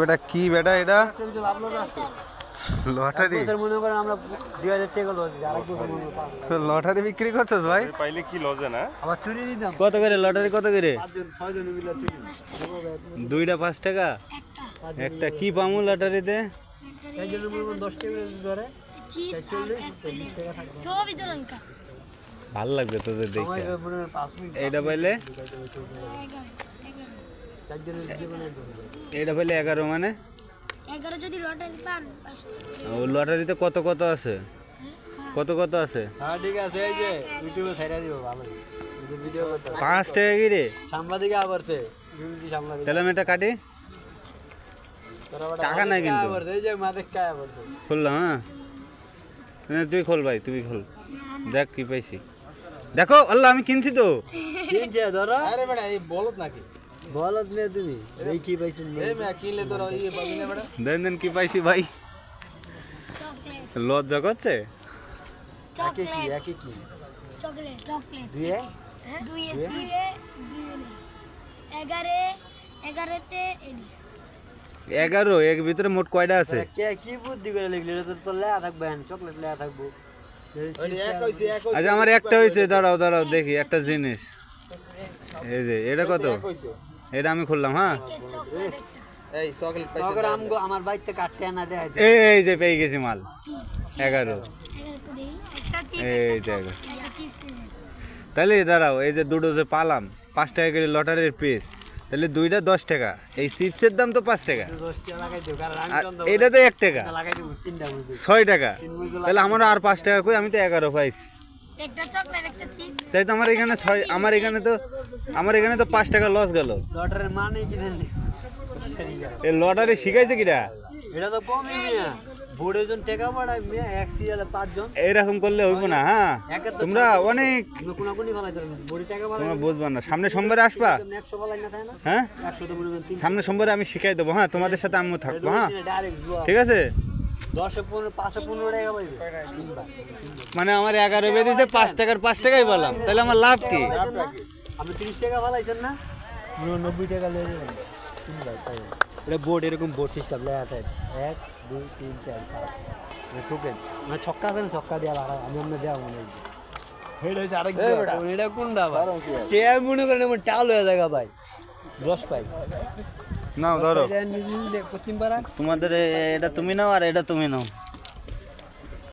বেটা কি বেটা এটা লটারি লটারি বিক্রি করছস ভাই? পাইলে কি লজে না? কত করে লটারি, কত করে? দুইটা 5 টাকা একটা। কি পামু লটারিতে? ভাল লাগবে তোদের দেখে। এইটা পাইলে এইটা পাইলে 11 মানে 11 যদি লটারি পান ও লটারিতে কত কত আছে? কত কত আছে? হ্যাঁ ঠিক আছে, এই যে ইউটিউবে ছাইরা দিব ভালো। এই যে ভিডিও করতে 5 টাকা কি রে? সাংবাদিক আবরতে ইউনিটি সাংবাদিক। তাহলে আমি এটা কাটি। টাকা নাই কিন্তু। এই যে মাদেক কায়া বলতে খুললাম। হ্যাঁ তুই খোল ভাই, তুই খোল। দেখ কি পাইছি। দেখো আল্লাহ আমি কিনছি তো। কিনছে ধরো। আরে বেটা এই বলত নাকি? বলত মে তুমি এই কি পাইছেন? এই মে কিনলে তো এই পাবি না বেটা। দেন দেন কি পাইছি ভাই। চকলেট লজ্জা করছে। একে কি একে কি? চকলেট চকলেট দুয়ে দুই দুই নেই 11 তে এডি 11 এর ভিতরে মোট কয়টা আছে? কে কি বুদ্ধি করে লিখলি? এটা তো লেয়া থাকবে, চকলেট লেয়া থাকবো। ওই এক হইছে এক হইছে। আচ্ছা আমার একটা হইছে, দাঁড়াও দাঁড়াও দেখি একটা জিনিস। এই যে এটা কত? এক হইছে। এটা আমি খুললাম। হ্যাঁ চকলেট এই চকলেট পাইছে। তখন আমগো আমার বাইতে কাটতে না দেয়। এই যে পেয়ে গেছি মাল 11। 11 কো দেই একটা চিপস এই যে একটা চিপস তাহলে দাঁড়াও, এই যে দুটো যে পালাম 5 টাকা করে লটারির পিস, তাহলে দুইটা 10 টাকা। এই চিপসের দাম তো 5 টাকা, 10 টাকা লাগাই দিও, কারণ আমি আর চন্দ্র এটা তো 1 টাকা, লাগাই দিব তিনটা বুঝি। 6 টাকা। তাহলে আমার আর 5 টাকা কই? আমি তো 11 পাইছি। একটা চকলেট একটা চিপস তাই তো আমার এখানে 6, আমার এখানে তো 5 টাকা লস গেল। লটারির মানে কি জানি? এই লটারি শিখাইছে কিরা? এটা তো কমই মিয়া, বোর্ডের জন টাকা বাড়ায় মিয়া, এক সিরিয়ালে 5 জন। এইরকম করলে হইব না। হ্যাঁ তোমরা অনেক আমরা কোনাকুনি ফলাই ধরেন, বোর্ডে টাকা বাড়ায় তোমরা বুঝবা না। সামনে সোমবারে আসবা? 100 ফলাই না থাকে না? হ্যাঁ 100 তো মনে করেন 3 সামনে সোমবারে আমি শিখাই দেবো। হ্যাঁ তোমাদের সাথে আমিও থাকবো। হ্যাঁ ডাইরেক্ট জুয়া। ঠিক আছে। 10 15 5 15 টাকা পাইবে তিনবার। মানে আমার 11 বেদিতে 5 টাকার 5 টাকাই বললাম, তাহলে আমার লাভ কি? আপনি 30 টাকা ফলাইছেন না? 90 টাকা লয়ে যাবেন তিনবার পাইবেন। এটা বোর্ড, এরকম বোর্ড সিস্টেম লেয়া থাকে 1 2 3 4 5 এটা টোকেন মানে ছক্কা আছে না, ছক্কা দেয়া লাগা আমি আমরা দেয়া মনে হয়। হেড হইছে আরেক এটা কোনটা ভাই? সে মনে করেন আমার টাল হয়ে জায়গা ভাই 10 পাই নাও ধরো, পশ্চিম পাড়া। তোমাদের এটা তুমি নাও আর এটা তুমি নাও।